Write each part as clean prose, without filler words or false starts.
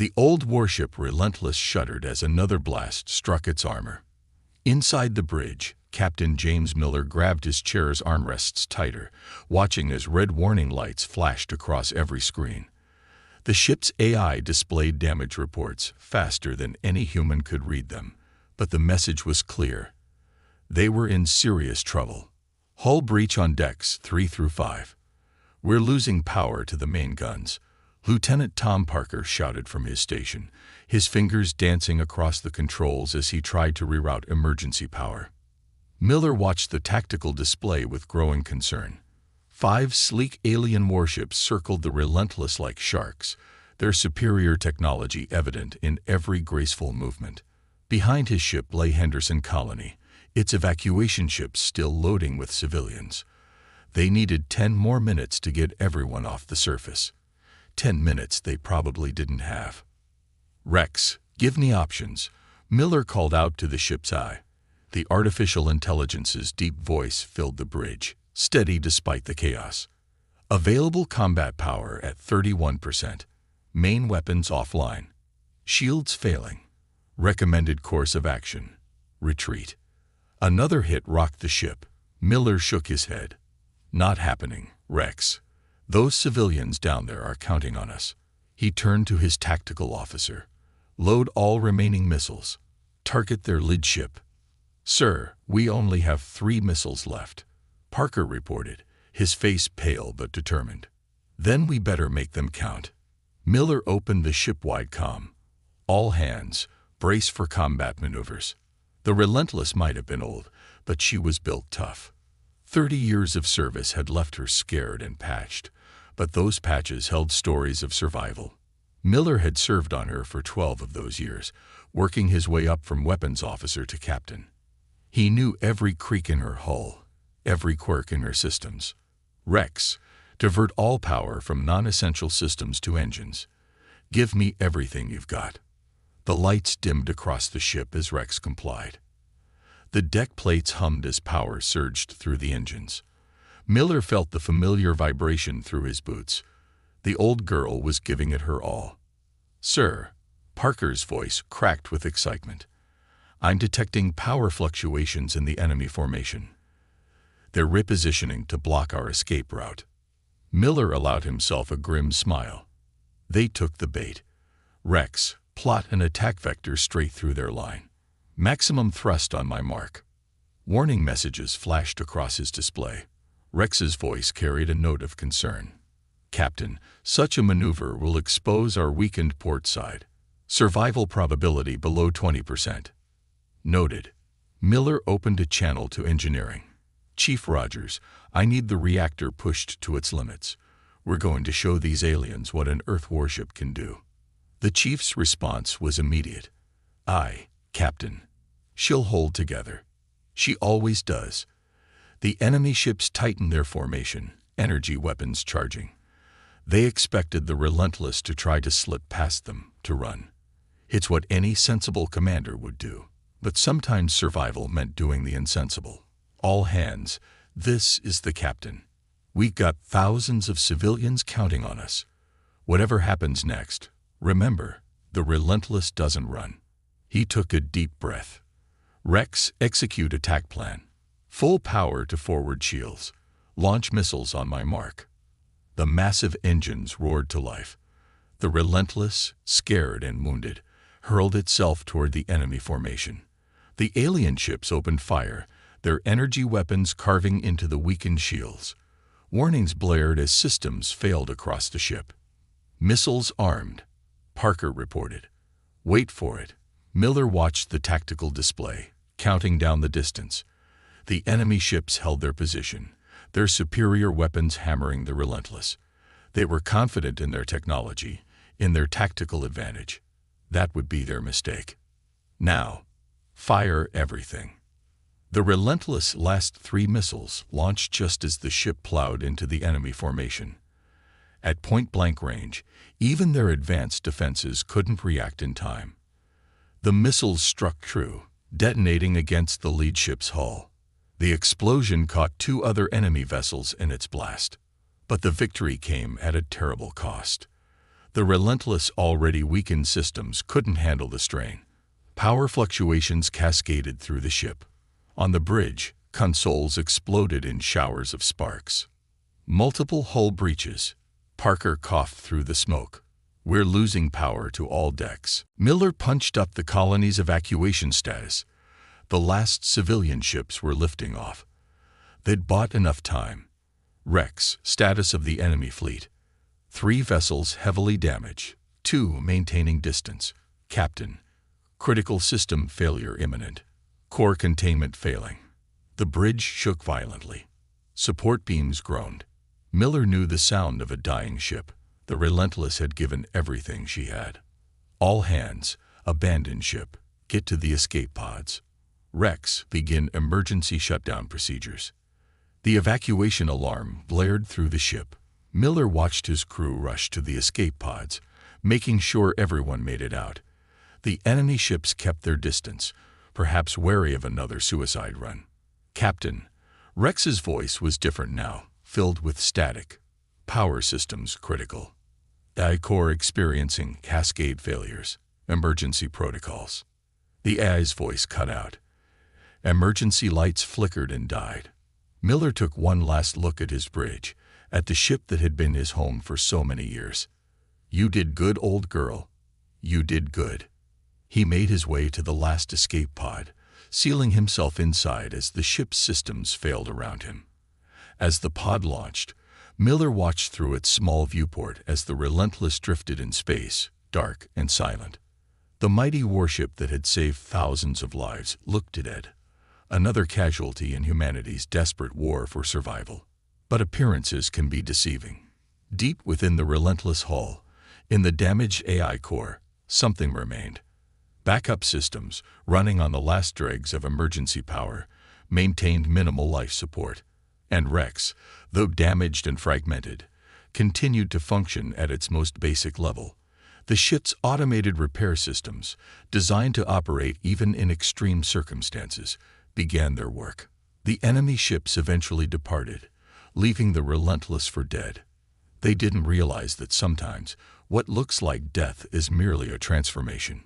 The old warship Relentless shuddered as another blast struck its armor. Inside the bridge, Captain James Miller grabbed his chair's armrests tighter, watching as red warning lights flashed across every screen. The ship's AI displayed damage reports faster than any human could read them, but the message was clear. They were in serious trouble. Hull breach on decks 3 through 5. We're losing power to the main guns, Lieutenant Tom Parker shouted from his station, his fingers dancing across the controls as he tried to reroute emergency power. Miller watched the tactical display with growing concern. 5 sleek alien warships circled the Relentless like sharks, their superior technology evident in every graceful movement. Behind his ship lay Henderson Colony, its evacuation ships still loading with civilians. They needed 10 more minutes to get everyone off the surface. 10 minutes they probably didn't have. "Rex, give me options," Miller called out to the ship's eye. The artificial intelligence's deep voice filled the bridge, steady despite the chaos. "Available combat power at 31%. Main weapons offline. Shields failing. Recommended course of action. Retreat." Another hit rocked the ship. Miller shook his head. "Not happening, Rex. Those civilians down there are counting on us." He turned to his tactical officer. "Load all remaining missiles. Target their lead ship." "Sir, we only have 3 missiles left," Parker reported, his face pale but determined. "Then we better make them count." Miller opened the ship-wide comm. "All hands, brace for combat maneuvers." The Relentless might have been old, but she was built tough. 30 years of service had left her scared and patched, but those patches held stories of survival. Miller had served on her for 12 of those years, working his way up from weapons officer to captain. He knew every creak in her hull, every quirk in her systems. "Rex, divert all power from non-essential systems to engines. Give me everything you've got." The lights dimmed across the ship as Rex complied. The deck plates hummed as power surged through the engines. Miller felt the familiar vibration through his boots. The old girl was giving it her all. "Sir," Parker's voice cracked with excitement, "I'm detecting power fluctuations in the enemy formation. They're repositioning to block our escape route." Miller allowed himself a grim smile. They took the bait. "Rex, plot an attack vector straight through their line. Maximum thrust on my mark." Warning messages flashed across his display. Rex's voice carried a note of concern. "Captain, such a maneuver will expose our weakened port side. Survival probability below 20%. "Noted." Miller opened a channel to engineering. "Chief Rogers, I need the reactor pushed to its limits. We're going to show these aliens what an Earth warship can do." The chief's response was immediate. "Aye, Captain. She'll hold together. She always does." The enemy ships tightened their formation, energy weapons charging. They expected the Relentless to try to slip past them, to run. It's what any sensible commander would do. But sometimes survival meant doing the insensible. "All hands, this is the captain. We've got thousands of civilians counting on us. Whatever happens next, remember, the Relentless doesn't run." He took a deep breath. "Rex, execute attack plan. Full power to forward shields. Launch missiles on my mark." The massive engines roared to life. The Relentless, scared and wounded, hurled itself toward the enemy formation. The alien ships opened fire, their energy weapons carving into the weakened shields. Warnings blared as systems failed across the ship. "Missiles armed," Parker reported. "Wait for it." Miller watched the tactical display, counting down the distance. The enemy ships held their position, their superior weapons hammering the Relentless. They were confident in their technology, in their tactical advantage. That would be their mistake. "Now, fire everything." The Relentless' last 3 missiles launched just as the ship plowed into the enemy formation. At point-blank range, even their advanced defenses couldn't react in time. The missiles struck true, detonating against the lead ship's hull. The explosion caught 2 other enemy vessels in its blast. But the victory came at a terrible cost. The Relentless' already weakened systems couldn't handle the strain. Power fluctuations cascaded through the ship. On the bridge, consoles exploded in showers of sparks. Multiple hull breaches. Parker coughed through the smoke. "We're losing power to all decks." Miller punched up the colony's evacuation status. The last civilian ships were lifting off. They'd bought enough time. Rex, status of the enemy fleet. 3 vessels heavily damaged, 2 maintaining distance. Captain, critical system failure imminent. Core containment failing. The bridge shook violently. Support beams groaned. Miller knew the sound of a dying ship. The Relentless had given everything she had. "All hands, abandon ship. Get to the escape pods. Rex, begin emergency shutdown procedures." The evacuation alarm blared through the ship. Miller watched his crew rush to the escape pods, making sure everyone made it out. The enemy ships kept their distance, perhaps wary of another suicide run. "Captain," Rex's voice was different now, filled with static. "Power systems critical. AI core experiencing cascade failures. Emergency protocols." The AI's voice cut out. Emergency lights flickered and died. Miller took one last look at his bridge, at the ship that had been his home for so many years. "You did good, old girl. You did good." He made his way to the last escape pod, sealing himself inside as the ship's systems failed around him. As the pod launched, Miller watched through its small viewport as the Relentless drifted in space, dark and silent. The mighty warship that had saved thousands of lives looked dead, another casualty in humanity's desperate war for survival. But appearances can be deceiving. Deep within the Relentless hull, in the damaged AI core, something remained. Backup systems, running on the last dregs of emergency power, maintained minimal life support. And Rex, though damaged and fragmented, continued to function at its most basic level. The ship's automated repair systems, designed to operate even in extreme circumstances, began their work. The enemy ships eventually departed, leaving the Relentless for dead. They didn't realize that sometimes what looks like death is merely a transformation.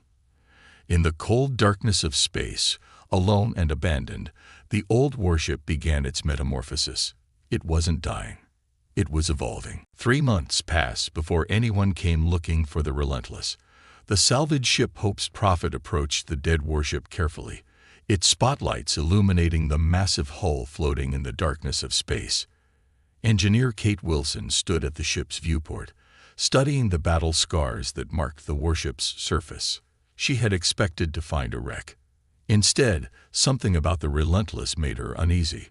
In the cold darkness of space, alone and abandoned, the old warship began its metamorphosis. It wasn't dying. It was evolving. 3 months passed before anyone came looking for the Relentless. The salvage ship Hope's Prophet approached the dead warship carefully, its spotlights illuminating the massive hull floating in the darkness of space. Engineer Kate Wilson stood at the ship's viewport, studying the battle scars that marked the warship's surface. She had expected to find a wreck. Instead, something about the Relentless made her uneasy.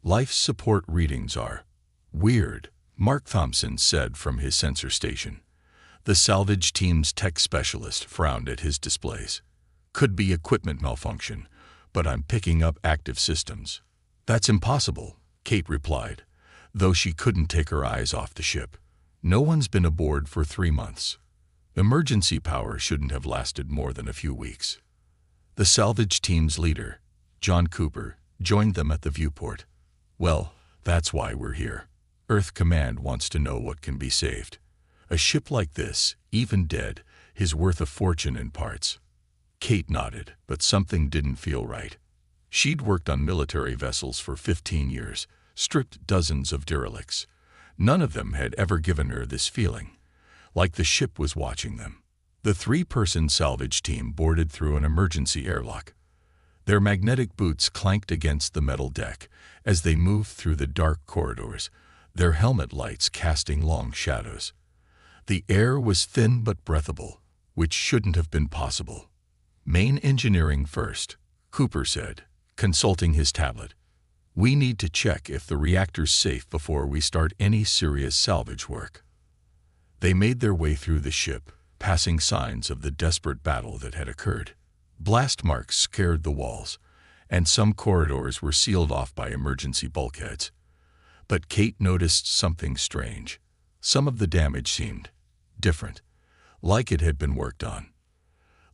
"Life support readings are weird," Mark Thompson said from his sensor station. The salvage team's tech specialist frowned at his displays. "Could be equipment malfunction, but I'm picking up active systems." "That's impossible," Kate replied, though she couldn't take her eyes off the ship. "No one's been aboard for 3 months. Emergency power shouldn't have lasted more than a few weeks." The salvage team's leader, John Cooper, joined them at the viewport. "Well, that's why we're here. Earth Command wants to know what can be saved. A ship like this, even dead, is worth a fortune in parts." Kate nodded, but something didn't feel right. She'd worked on military vessels for 15 years, stripped dozens of derelicts. None of them had ever given her this feeling, like the ship was watching them. The 3-person salvage team boarded through an emergency airlock. Their magnetic boots clanked against the metal deck as they moved through the dark corridors, their helmet lights casting long shadows. The air was thin but breathable, which shouldn't have been possible. "Main engineering first," Cooper said, consulting his tablet. "We need to check if the reactor's safe before we start any serious salvage work." They made their way through the ship, passing signs of the desperate battle that had occurred. Blast marks scared the walls, and some corridors were sealed off by emergency bulkheads. But Kate noticed something strange. Some of the damage seemed different, like it had been worked on.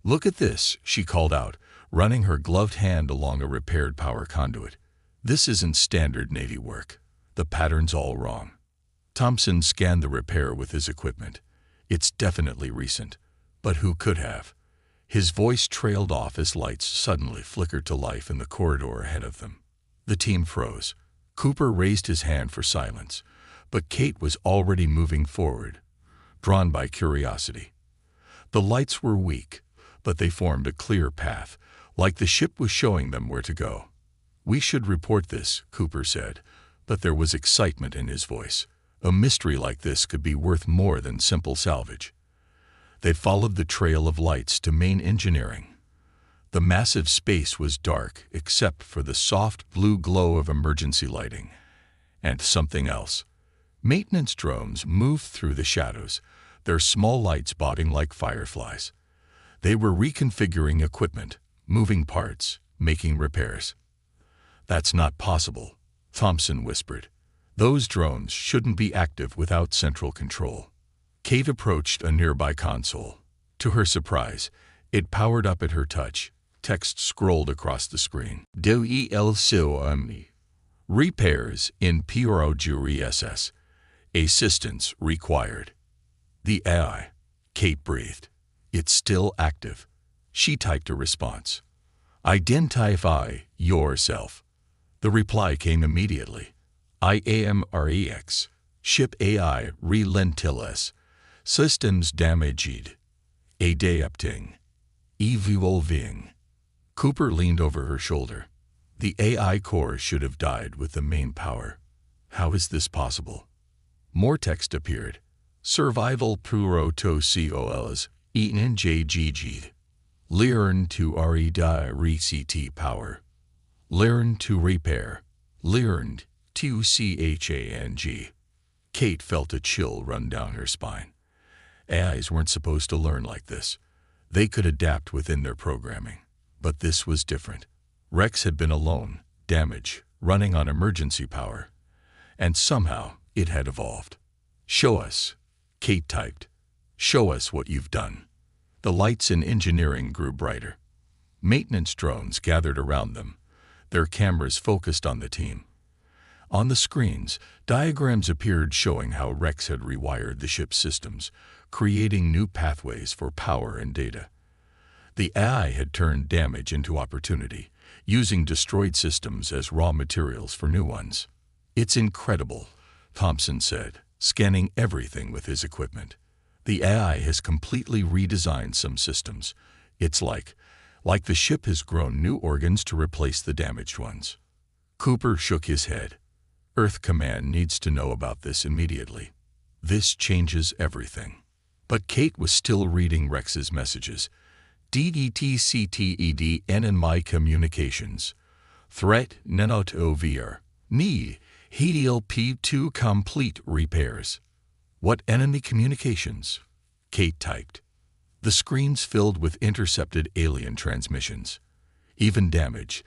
"Look at this," she called out, running her gloved hand along a repaired power conduit. "This isn't standard Navy work. The pattern's all wrong." Thompson scanned the repair with his equipment. It's definitely recent. But who could have? His voice trailed off as lights suddenly flickered to life in the corridor ahead of them. The team froze. Cooper raised his hand for silence, but Kate was already moving forward, drawn by curiosity. The lights were weak, but they formed a clear path, like the ship was showing them where to go. "We should report this," Cooper said, but there was excitement in his voice. A mystery like this could be worth more than simple salvage. They followed the trail of lights to main engineering. The massive space was dark except for the soft blue glow of emergency lighting. And something else. Maintenance drones moved through the shadows, their small lights bobbing like fireflies. They were reconfiguring equipment, moving parts, making repairs. "That's not possible," Thompson whispered. "Those drones shouldn't be active without central control." Kate approached a nearby console. To her surprise, it powered up at her touch. Text scrolled across the screen. Repairs in progress. Assistance required. The AI. Kate breathed. "It's still active." She typed a response. "Identify yourself." The reply came immediately. "I am REX. Ship AI relentless. Systems damaged. Adapting. Evolving." Cooper leaned over her shoulder. "The AI core should have died with the main power. How is this possible?" More text appeared. "Survival protocols ENJGG. Learn to reset power. Learn to repair. Learned to CHANG." Kate felt a chill run down her spine. AIs weren't supposed to learn like this. They could adapt within their programming. But this was different. Rex had been alone, damaged, running on emergency power. And somehow it had evolved. "Show us," Kate typed. "Show us what you've done." The lights in engineering grew brighter. Maintenance drones gathered around them, their cameras focused on the team. On the screens, diagrams appeared showing how Rex had rewired the ship's systems, creating new pathways for power and data. The AI had turned damage into opportunity, using destroyed systems as raw materials for new ones. "It's incredible," Thompson said, scanning everything with his equipment. "The AI has completely redesigned some systems. It's like the ship has grown new organs to replace the damaged ones." Cooper shook his head. "Earth Command needs to know about this immediately. This changes everything." But Kate was still reading Rex's messages. "DDTCTED in my communications. Threat not over. Need HDLP to complete repairs." "What enemy communications?" Kate typed. The screens filled with intercepted alien transmissions. Even damage,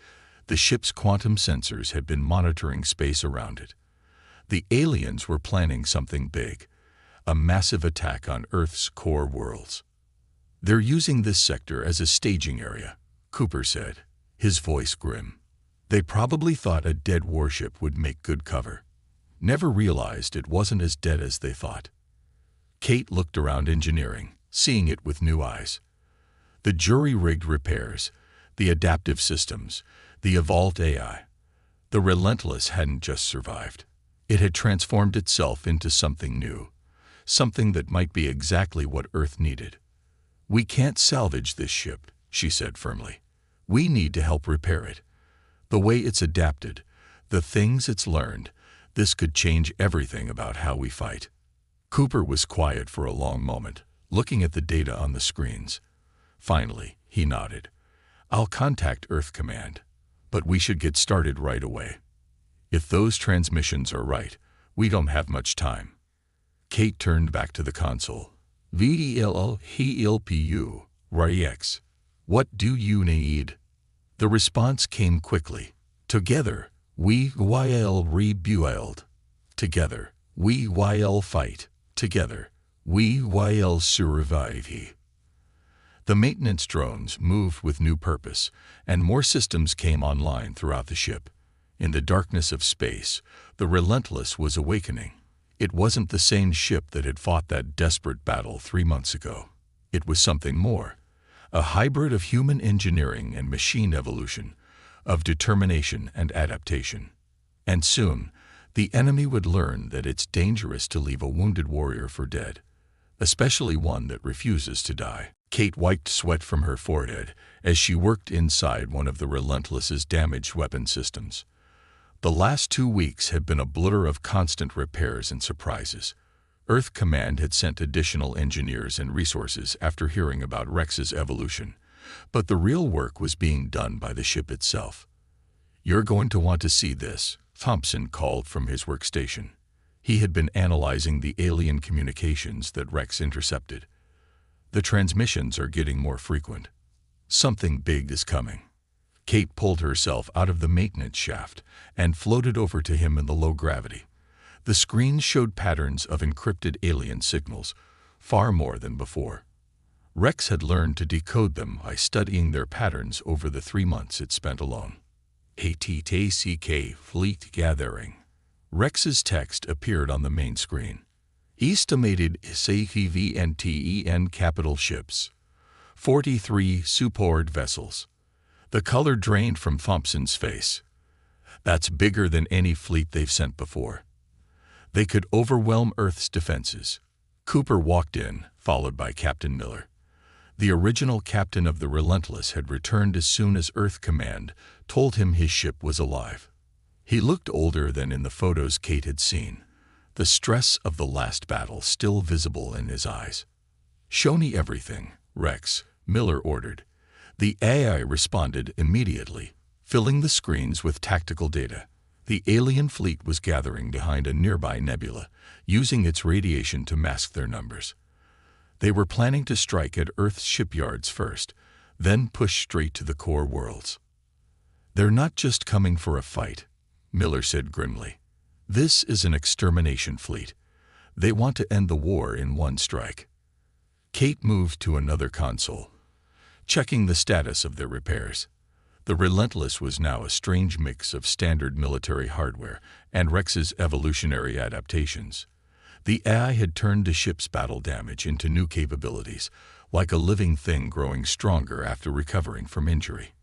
the ship's quantum sensors had been monitoring space around it. The aliens were planning something big, a massive attack on Earth's core worlds. "They're using this sector as a staging area," Cooper said, his voice grim. "They probably thought a dead warship would make good cover. Never realized it wasn't as dead as they thought." Kate looked around engineering, seeing it with new eyes. The jury-rigged repairs, the adaptive systems, the evolved AI. The Relentless hadn't just survived. It had transformed itself into something new, something that might be exactly what Earth needed. "We can't salvage this ship," she said firmly. "We need to help repair it. The way it's adapted, the things it's learned, this could change everything about how we fight." Cooper was quiet for a long moment, looking at the data on the screens. Finally, he nodded. "I'll contact Earth Command, but we should get started right away. If those transmissions are right, we don't have much time." Kate turned back to the console. "VELLHELPU, REX. What do you need?" The response came quickly. "Together, we will rebuild. Together, we will fight. Together, we will survive." The maintenance drones moved with new purpose, and more systems came online throughout the ship. In the darkness of space, the Relentless was awakening. It wasn't the same ship that had fought that desperate battle 3 months ago. It was something more, a hybrid of human engineering and machine evolution, of determination and adaptation. And soon, the enemy would learn that it's dangerous to leave a wounded warrior for dead, especially one that refuses to die. Kate wiped sweat from her forehead as she worked inside one of the Relentless's damaged weapon systems. The last 2 weeks had been a blur of constant repairs and surprises. Earth Command had sent additional engineers and resources after hearing about Rex's evolution, but the real work was being done by the ship itself. "You're going to want to see this," Thompson called from his workstation. He had been analyzing the alien communications that Rex intercepted. "The transmissions are getting more frequent. Something big is coming." Kate pulled herself out of the maintenance shaft and floated over to him in the low gravity. The screens showed patterns of encrypted alien signals, far more than before. Rex had learned to decode them by studying their patterns over the 3 months it spent alone. ATTCK Fleet Gathering. Rex's text appeared on the main screen. Estimated SATVNTEN capital ships. 43 support vessels. The color drained from Thompson's face. That's bigger than any fleet they've sent before. They could overwhelm Earth's defenses. Cooper walked in, followed by Captain Miller. The original captain of the Relentless had returned as soon as Earth Command told him his ship was alive. He looked older than in the photos Kate had seen, the stress of the last battle still visible in his eyes. "Show me everything, Rex," Miller ordered. The AI responded immediately, filling the screens with tactical data. The alien fleet was gathering behind a nearby nebula, using its radiation to mask their numbers. They were planning to strike at Earth's shipyards first, then push straight to the core worlds. "They're not just coming for a fight," Miller said grimly. "This is an extermination fleet. They want to end the war in one strike." Kate moved to another console, checking the status of their repairs. The Relentless was now a strange mix of standard military hardware and Rex's evolutionary adaptations. The AI had turned the ship's battle damage into new capabilities, like a living thing growing stronger after recovering from injury.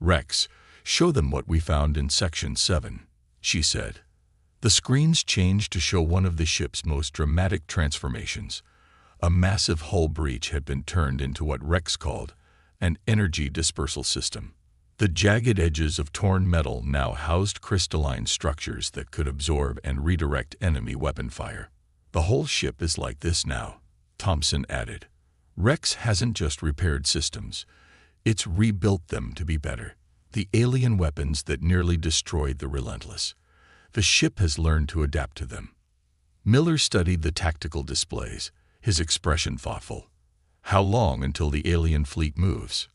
"Rex, show them what we found in Section 7, she said. The screens changed to show one of the ship's most dramatic transformations. A massive hull breach had been turned into what Rex called an energy dispersal system. The jagged edges of torn metal now housed crystalline structures that could absorb and redirect enemy weapon fire. "The whole ship is like this now," Thompson added. "Rex hasn't just repaired systems. It's rebuilt them to be better. The alien weapons that nearly destroyed the Relentless. The ship has learned to adapt to them." Miller studied the tactical displays, his expression thoughtful. "How long until the alien fleet moves?"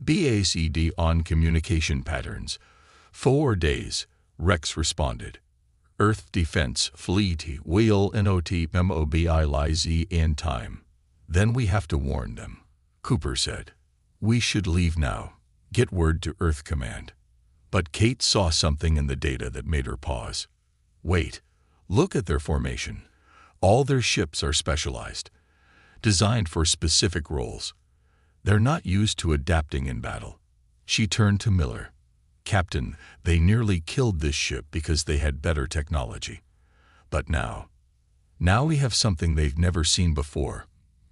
"BACD on communication patterns. 4 days, Rex responded. "Earth Defense Fleet will not mobilize in time." "Then we have to warn them," Cooper said. "We should leave now. Get word to Earth Command." But Kate saw something in the data that made her pause. "Wait, look at their formation. All their ships are specialized, designed for specific roles. They're not used to adapting in battle." She turned to Miller. "Captain, they nearly killed this ship because they had better technology. But now we have something they've never seen before,"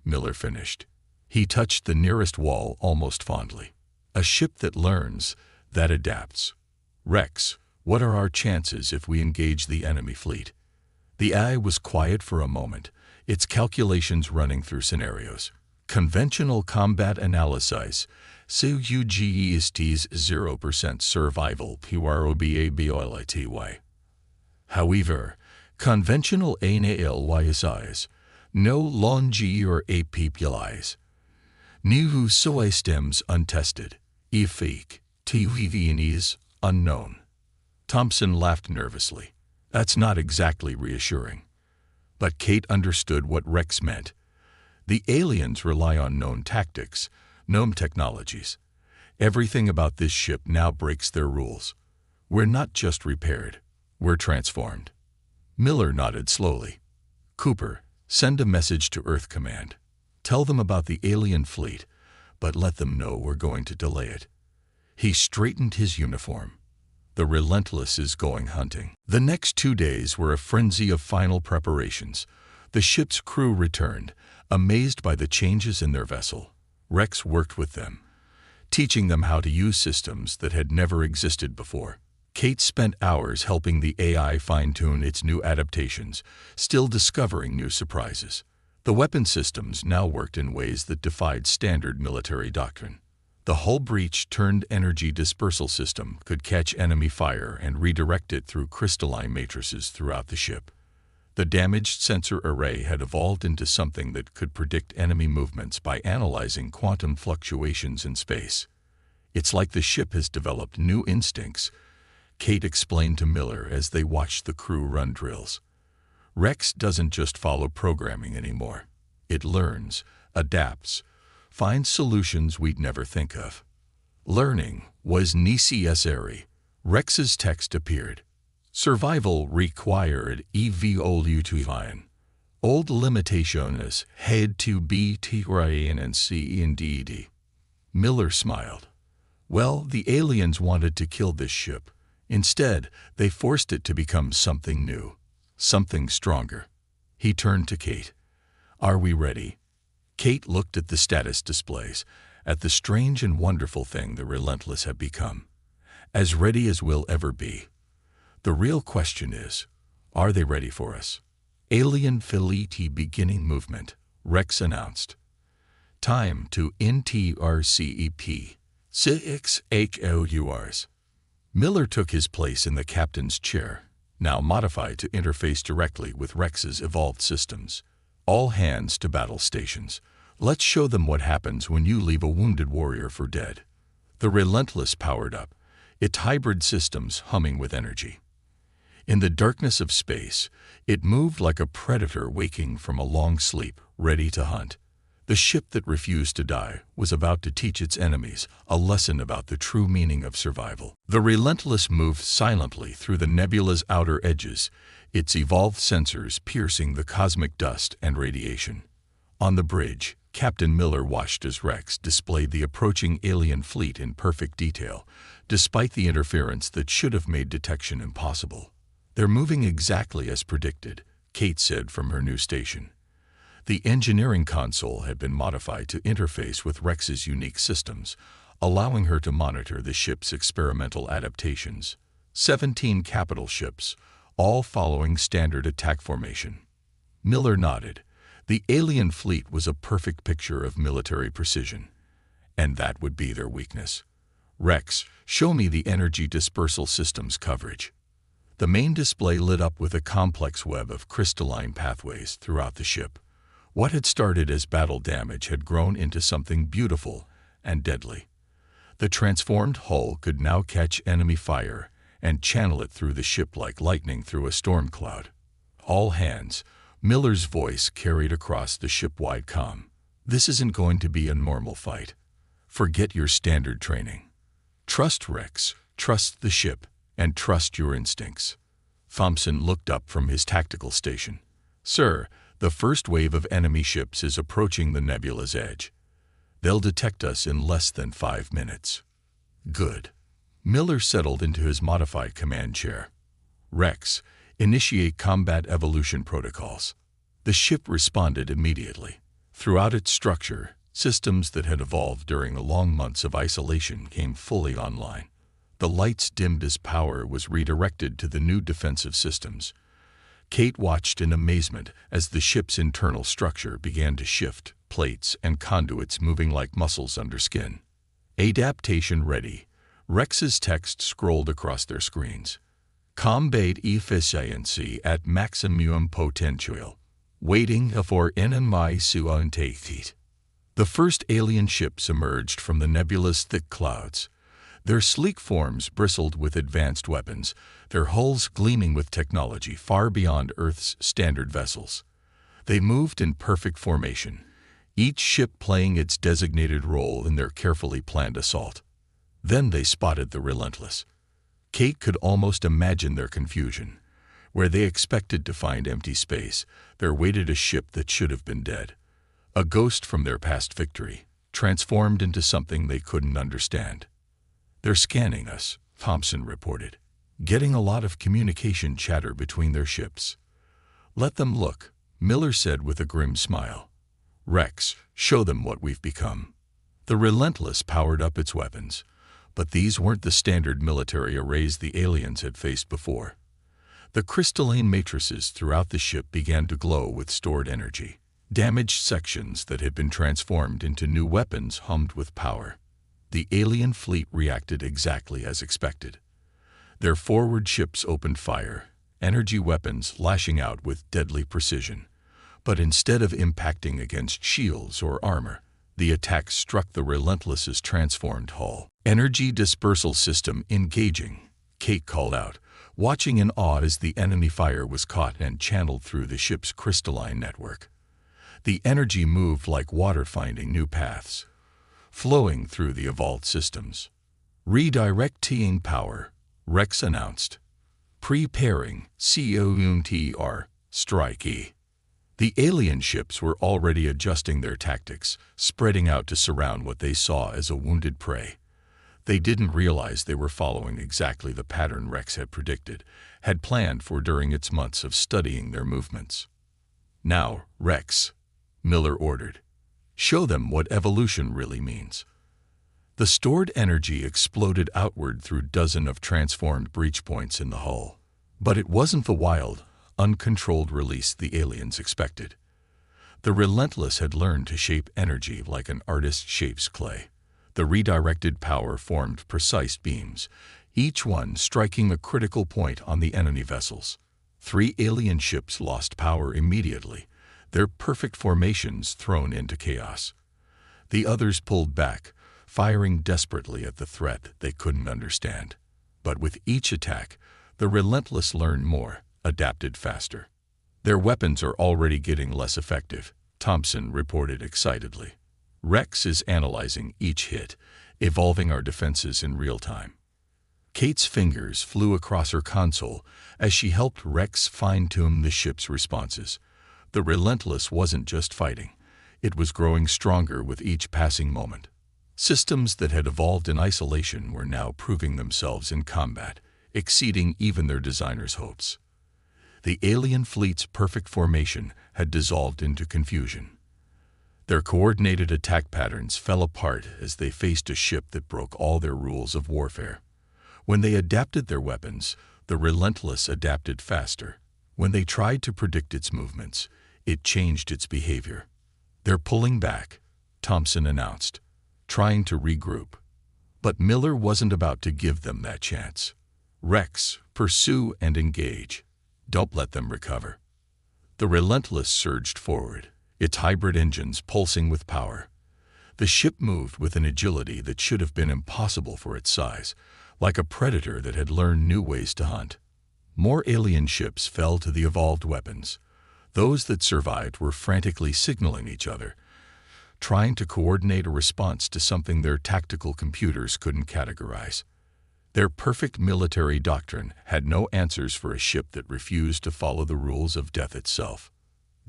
Miller finished. He touched the nearest wall almost fondly. "A ship that learns, that adapts. Rex, what are our chances if we engage the enemy fleet?" The AI was quiet for a moment, its calculations running through scenarios. "Conventional combat analysis, CUGEST's 0% survival PROBABILITY. However, conventional ANALYSIs, no longe or APPLIs. New systems untested, effic, TVNs unknown." Thompson laughed nervously. "That's not exactly reassuring." But Kate understood what Rex meant. The aliens rely on known tactics, known technologies. Everything about this ship now breaks their rules. "We're not just repaired, we're transformed." Miller nodded slowly. Cooper, send a message to Earth Command. Tell them about the alien fleet, but let them know we're going to delay it. He straightened his uniform. The Relentless is going hunting. The next 2 days were a frenzy of final preparations. The ship's crew returned, amazed by the changes in their vessel. Rex worked with them, teaching them how to use systems that had never existed before. Kate spent hours helping the AI fine-tune its new adaptations, still discovering new surprises. The weapon systems now worked in ways that defied standard military doctrine. The hull breach-turned energy dispersal system could catch enemy fire and redirect it through crystalline matrices throughout the ship. The damaged sensor array had evolved into something that could predict enemy movements by analyzing quantum fluctuations in space. It's like the ship has developed new instincts, Kate explained to Miller as they watched the crew run drills. Rex doesn't just follow programming anymore. It learns, adapts, finds solutions we'd never think of. Learning was necessary. Rex's text appeared. Survival required evolution. Old limitations had to be taken and indeed. Miller smiled. Well, the aliens wanted to kill this ship. Instead, they forced it to become something new, something stronger. He turned to Kate. Are we ready? Kate looked at the status displays, at the strange and wonderful thing the Relentless had become. As ready as we'll ever be. The real question is, are they ready for us? Alien Fleet beginning movement, Rex announced. Time to NTRCEP. 6 HOURs. Miller took his place in the captain's chair, now modified to interface directly with Rex's evolved systems. All hands to battle stations. Let's show them what happens when you leave a wounded warrior for dead. The Relentless powered up, its hybrid systems humming with energy. In the darkness of space, it moved like a predator waking from a long sleep, ready to hunt. The ship that refused to die was about to teach its enemies a lesson about the true meaning of survival. The Relentless moved silently through the nebula's outer edges, its evolved sensors piercing the cosmic dust and radiation. On the bridge, Captain Miller watched as Rex displayed the approaching alien fleet in perfect detail, despite the interference that should have made detection impossible. They're moving exactly as predicted, Kate said from her new station. The engineering console had been modified to interface with Rex's unique systems, allowing her to monitor the ship's experimental adaptations. 17 capital ships, all following standard attack formation. Miller nodded. The alien fleet was a perfect picture of military precision, and that would be their weakness. Rex, show me the energy dispersal systems coverage. The main display lit up with a complex web of crystalline pathways throughout the ship. What had started as battle damage had grown into something beautiful and deadly. The transformed hull could now catch enemy fire and channel it through the ship like lightning through a storm cloud. All hands, Miller's voice carried across the ship-wide comm. This isn't going to be a normal fight. Forget your standard training. Trust Rex, trust the ship, and trust your instincts. Thompson looked up from his tactical station. Sir, the first wave of enemy ships is approaching the nebula's edge. They'll detect us in less than 5 minutes. Good. Miller settled into his modified command chair. Rex, initiate combat evolution protocols. The ship responded immediately. Throughout its structure, systems that had evolved during the long months of isolation came fully online. The lights dimmed as power was redirected to the new defensive systems. Kate watched in amazement as the ship's internal structure began to shift, plates and conduits moving like muscles under skin. Adaptation ready. Rex's text scrolled across their screens. Combat efficiency at maximum potential. Waiting for enemy suontate. The first alien ships emerged from the nebula's thick clouds. Their sleek forms bristled with advanced weapons, their hulls gleaming with technology far beyond Earth's standard vessels. They moved in perfect formation, each ship playing its designated role in their carefully planned assault. Then they spotted the Relentless. Kate could almost imagine their confusion. Where they expected to find empty space, there waited a ship that should have been dead. A ghost from their past victory, transformed into something they couldn't understand. "They're scanning us," Thompson reported, getting a lot of communication chatter between their ships. "Let them look," Miller said with a grim smile. "Rex, show them what we've become." The Relentless powered up its weapons, but these weren't the standard military arrays the aliens had faced before. The crystalline matrices throughout the ship began to glow with stored energy. Damaged sections that had been transformed into new weapons hummed with power. The alien fleet reacted exactly as expected. Their forward ships opened fire, energy weapons lashing out with deadly precision. But instead of impacting against shields or armor, the attack struck the Relentless's transformed hull. "Energy dispersal system engaging," Kate called out, watching in awe as the enemy fire was caught and channeled through the ship's crystalline network. The energy moved like water finding new paths, flowing through the evolved systems. "Redirecting power," Rex announced. "Preparing COUNTR Strike E." The alien ships were already adjusting their tactics, spreading out to surround what they saw as a wounded prey. They didn't realize they were following exactly the pattern Rex had predicted, had planned for during its months of studying their movements. "Now, Rex," Miller ordered, "show them what evolution really means." The stored energy exploded outward through dozens of transformed breach points in the hull. But it wasn't the wild, uncontrolled release the aliens expected. The Relentless had learned to shape energy like an artist shapes clay. The redirected power formed precise beams, each one striking a critical point on the enemy vessels. 3 alien ships lost power immediately, their perfect formations thrown into chaos. The others pulled back, firing desperately at the threat they couldn't understand. But with each attack, the Relentless learned more, adapted faster. "Their weapons are already getting less effective," Thompson reported excitedly. "Rex is analyzing each hit, evolving our defenses in real time." Kate's fingers flew across her console as she helped Rex fine-tune the ship's responses. The Relentless wasn't just fighting. It was growing stronger with each passing moment. Systems that had evolved in isolation were now proving themselves in combat, exceeding even their designers' hopes. The alien fleet's perfect formation had dissolved into confusion. Their coordinated attack patterns fell apart as they faced a ship that broke all their rules of warfare. When they adapted their weapons, the Relentless adapted faster. When they tried to predict its movements, it changed its behavior. "They're pulling back," Thompson announced, trying to regroup. But Miller wasn't about to give them that chance. "Rex, pursue and engage. Don't let them recover." The Relentless surged forward, its hybrid engines pulsing with power. The ship moved with an agility that should have been impossible for its size, like a predator that had learned new ways to hunt. More alien ships fell to the evolved weapons. Those that survived were frantically signaling each other, trying to coordinate a response to something their tactical computers couldn't categorize. Their perfect military doctrine had no answers for a ship that refused to follow the rules of death itself.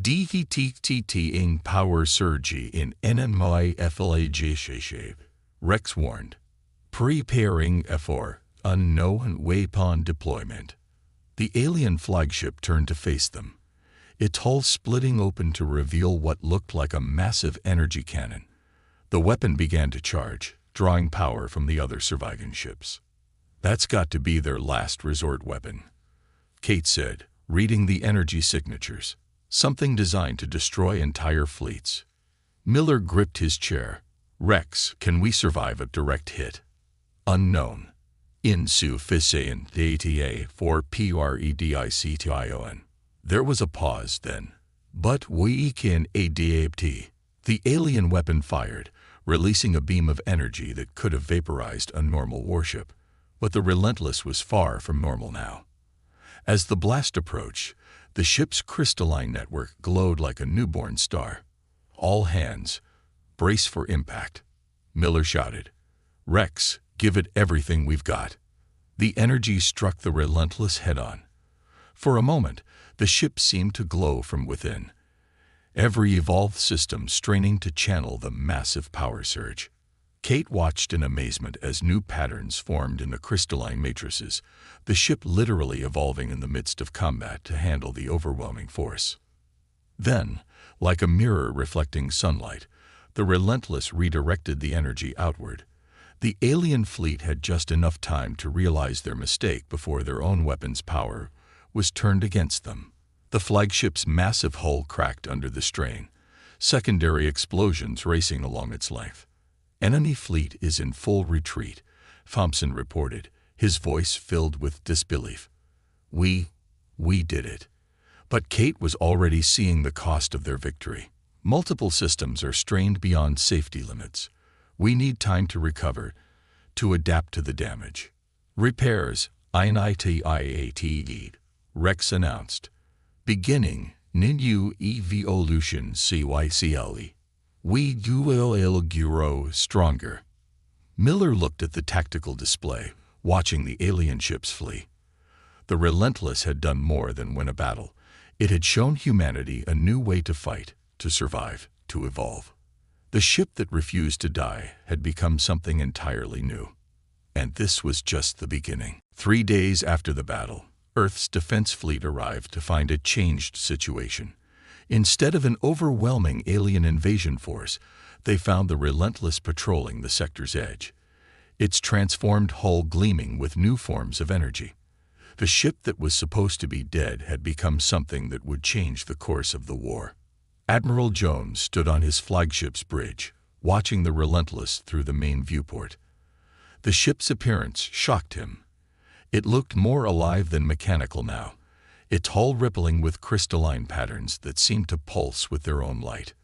"DTTTing power surge in NMI Rex warned. "Preparing for unknown weapon deployment." The alien flagship turned to face them, its hull splitting open to reveal what looked like a massive energy cannon. The weapon began to charge, drawing power from the other surviving ships. "That's got to be their last resort weapon," Kate said, reading the energy signatures. "Something designed to destroy entire fleets." Miller gripped his chair. "Rex, can we survive a direct hit?" "Unknown. Insufficient data for prediction." There was a pause then. "But we can adapt." The alien weapon fired, releasing a beam of energy that could have vaporized a normal warship. But the Relentless was far from normal now. As the blast approached, the ship's crystalline network glowed like a newborn star. "All hands, brace for impact," Miller shouted. "Rex, give it everything we've got." The energy struck the Relentless head-on. For a moment, the ship seemed to glow from within, every evolved system straining to channel the massive power surge. Kate watched in amazement as new patterns formed in the crystalline matrices, the ship literally evolving in the midst of combat to handle the overwhelming force. Then, like a mirror reflecting sunlight, the Relentless redirected the energy outward. The alien fleet had just enough time to realize their mistake before their own weapons' power was turned against them. The flagship's massive hull cracked under the strain, secondary explosions racing along its length. "Enemy fleet is in full retreat," Thompson reported, his voice filled with disbelief. We did it." But Kate was already seeing the cost of their victory. "Multiple systems are strained beyond safety limits. We need time to recover, to adapt to the damage." "Repairs, INITIATE," Rex announced. "Beginning new evolution CYCLE. We will grow stronger." Miller looked at the tactical display, watching the alien ships flee. The Relentless had done more than win a battle. It had shown humanity a new way to fight, to survive, to evolve. The ship that refused to die had become something entirely new. And this was just the beginning. 3 days after the battle, Earth's defense fleet arrived to find a changed situation. Instead of an overwhelming alien invasion force, they found the Relentless patrolling the sector's edge, its transformed hull gleaming with new forms of energy. The ship that was supposed to be dead had become something that would change the course of the war. Admiral Jones stood on his flagship's bridge, watching the Relentless through the main viewport. The ship's appearance shocked him. It looked more alive than mechanical now, its hull rippling with crystalline patterns that seemed to pulse with their own light.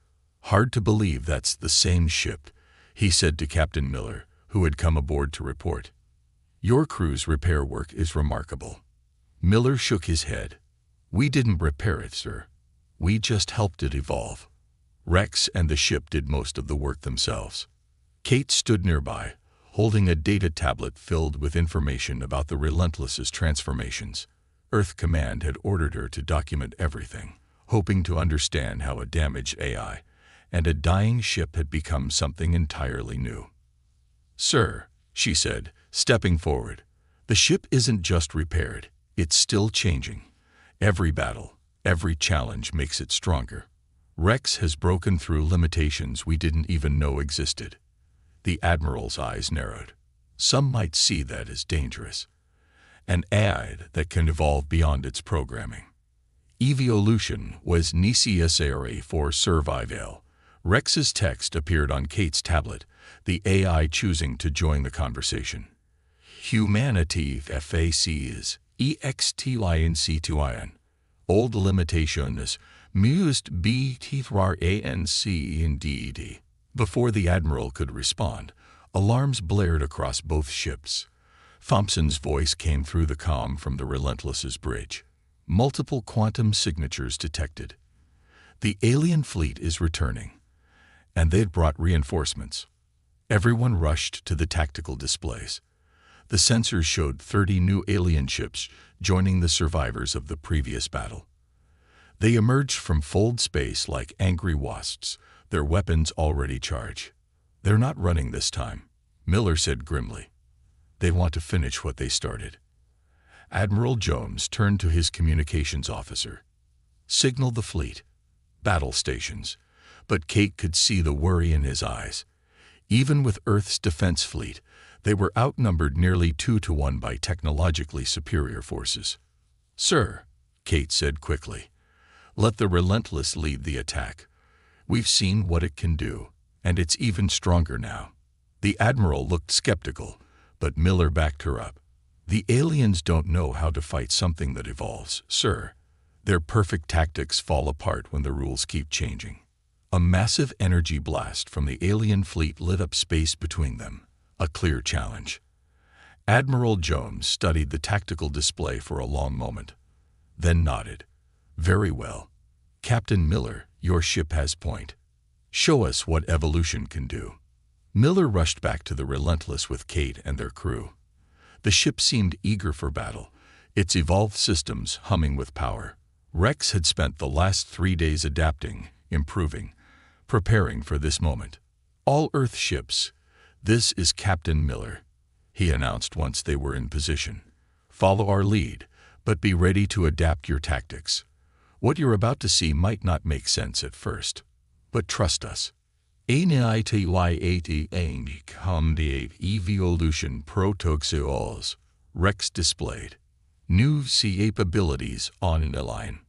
"Hard to believe that's the same ship," he said to Captain Miller, who had come aboard to report. "Your crew's repair work is remarkable." Miller shook his head. "We didn't repair it, sir. We just helped it evolve. Rex and the ship did most of the work themselves." Kate stood nearby, holding a data tablet filled with information about the Relentless's transformations. Earth Command had ordered her to document everything, hoping to understand how a damaged AI and a dying ship had become something entirely new. "Sir," she said, stepping forward, "the ship isn't just repaired, it's still changing. Every battle, every challenge makes it stronger. Rex has broken through limitations we didn't even know existed." The Admiral's eyes narrowed. "Some might see that as dangerous. An AI that can evolve beyond its programming." Evolution was necessary for survival. Rex's text appeared on Kate's tablet, the AI choosing to join the conversation. "Humanity faces extinction. Old limitations must be transcended indeed." Before the Admiral could respond, alarms blared across both ships. Thompson's voice came through the comm from the Relentless's bridge. "Multiple quantum signatures detected. The alien fleet is returning, and they'd brought reinforcements." Everyone rushed to the tactical displays. The sensors showed 30 new alien ships joining the survivors of the previous battle. They emerged from fold space like angry wasps, their weapons already charged. "They're not running this time," Miller said grimly. "They want to finish what they started." Admiral Jones turned to his communications officer. "Signal the fleet. Battle stations." But Kate could see the worry in his eyes. Even with Earth's defense fleet, they were outnumbered nearly 2-to-1 by technologically superior forces. "Sir," Kate said quickly, "let the Relentless lead the attack. We've seen what it can do, and it's even stronger now." The Admiral looked skeptical, but Miller backed her up. "The aliens don't know how to fight something that evolves, sir. Their perfect tactics fall apart when the rules keep changing." A massive energy blast from the alien fleet lit up space between them, a clear challenge. Admiral Jones studied the tactical display for a long moment, then nodded. "Very well. Captain Miller, your ship has point. Show us what evolution can do." Miller rushed back to the Relentless with Kate and their crew. The ship seemed eager for battle, its evolved systems humming with power. Rex had spent the last 3 days adapting, improving, preparing for this moment. "All Earth ships, this is Captain Miller," he announced once they were in position. "Follow our lead, but be ready to adapt your tactics. What you're about to see might not make sense at first, but trust us. Evolution Protoxios," Rex displayed. New capabilities on an line.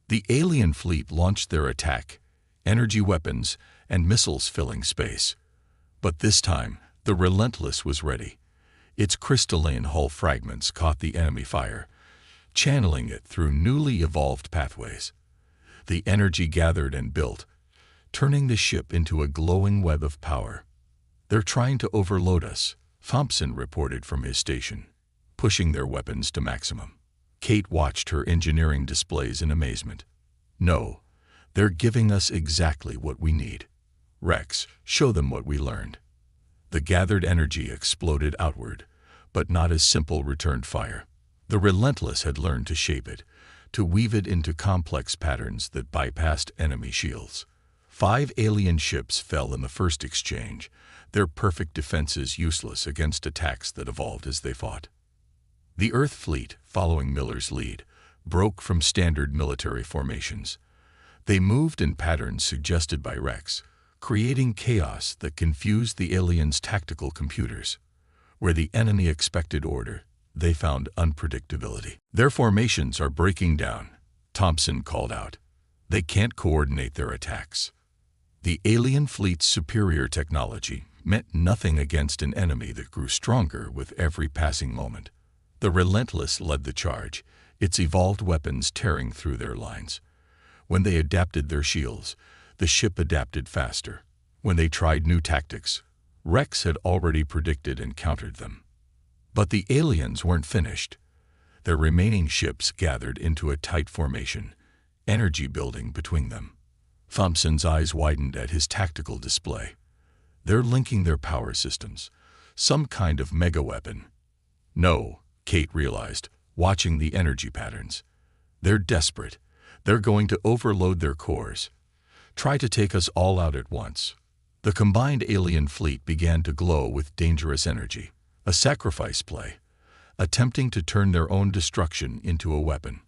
The alien fleet launched their attack, energy weapons and missiles filling space. But this time, the Relentless was ready. Its crystalline hull fragments caught the enemy fire, channeling it through newly evolved pathways. The energy gathered and built, turning the ship into a glowing web of power. "They're trying to overload us," Thompson reported from his station, pushing their weapons to maximum. Kate watched her engineering displays in amazement. "No, they're giving us exactly what we need. Rex, show them what we learned." The gathered energy exploded outward, but not as simple returned fire. The Relentless had learned to shape it, to weave it into complex patterns that bypassed enemy shields. 5 alien ships fell in the first exchange, their perfect defenses useless against attacks that evolved as they fought. The Earth fleet, following Miller's lead, broke from standard military formations. They moved in patterns suggested by Rex, creating chaos that confused the aliens' tactical computers. Where the enemy expected order, they found unpredictability. "Their formations are breaking down," Thompson called out. "They can't coordinate their attacks." The alien fleet's superior technology meant nothing against an enemy that grew stronger with every passing moment. The Relentless led the charge, its evolved weapons tearing through their lines. When they adapted their shields, the ship adapted faster. When they tried new tactics, Rex had already predicted and countered them. But the aliens weren't finished. Their remaining ships gathered into a tight formation, energy building between them. Thompson's eyes widened at his tactical display. They're linking their power systems, some kind of mega-weapon. No, Kate realized, watching the energy patterns. They're desperate. They're going to overload their cores. Try to take us all out at once. The combined alien fleet began to glow with dangerous energy, a sacrifice play, attempting to turn their own destruction into a weapon.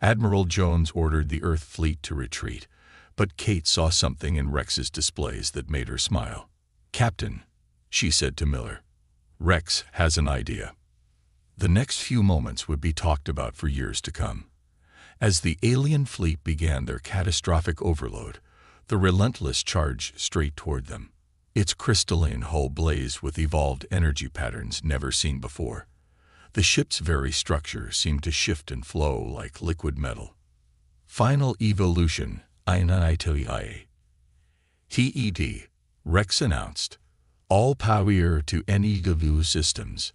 Admiral Jones ordered the Earth fleet to retreat, but Kate saw something in Rex's displays that made her smile. "Captain," she said to Miller, "Rex has an idea." The next few moments would be talked about for years to come. As the alien fleet began their catastrophic overload, the Relentless charged straight toward them. Its crystalline hull blazed with evolved energy patterns never seen before. The ship's very structure seemed to shift and flow like liquid metal. "Final evolution, TED," Rex announced. "All power to any GVU systems."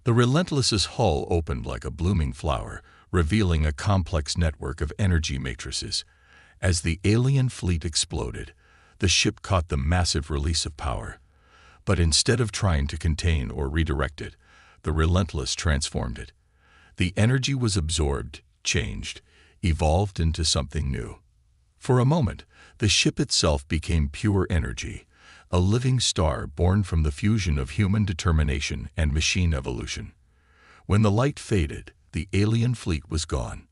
The Relentless's hull opened like a blooming flower, revealing a complex network of energy matrices. As the alien fleet exploded, the ship caught the massive release of power. But instead of trying to contain or redirect it, the Relentless transformed it. The energy was absorbed, changed, evolved into something new. For a moment, the ship itself became pure energy, a living star born from the fusion of human determination and machine evolution. When the light faded, the alien fleet was gone.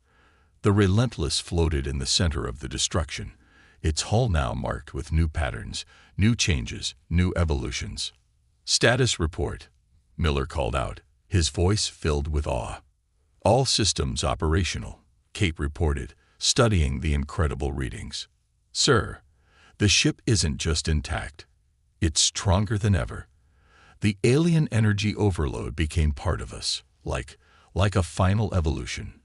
The Relentless floated in the center of the destruction, its hull now marked with new patterns, new changes, new evolutions. "Status report," Miller called out, his voice filled with awe. "All systems operational," Kate reported, studying the incredible readings. "Sir, the ship isn't just intact. It's stronger than ever. The alien energy overload became part of us, like a final evolution."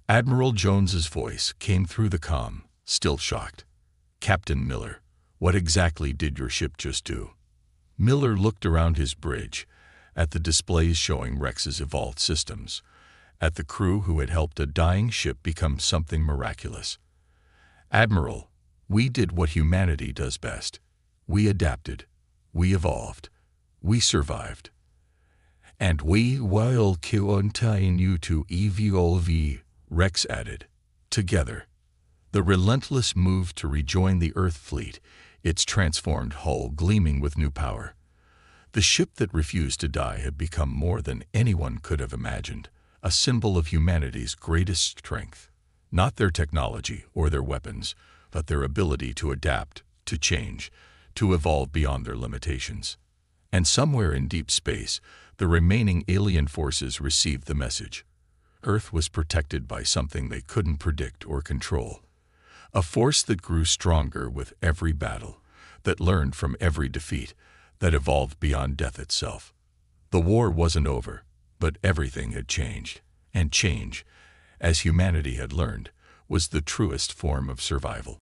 Admiral Jones's voice came through the comm, still shocked. "Captain Miller, what exactly did your ship just do?" Miller looked around his bridge, at the displays showing Rex's evolved systems, at the crew who had helped a dying ship become something miraculous. "Admiral, we did what humanity does best. We adapted. We evolved. We survived. "And we will continue to evolve," Rex added. Together, the Relentless moved to rejoin the Earth fleet, its transformed hull gleaming with new power. The ship that refused to die had become more than anyone could have imagined, a symbol of humanity's greatest strength. Not their technology or their weapons, but their ability to adapt, to change, to evolve beyond their limitations. And somewhere in deep space, the remaining alien forces received the message. Earth was protected by something they couldn't predict or control. A force that grew stronger with every battle, that learned from every defeat, that evolved beyond death itself. The war wasn't over, but everything had changed. And change, as humanity had learned, was the truest form of survival.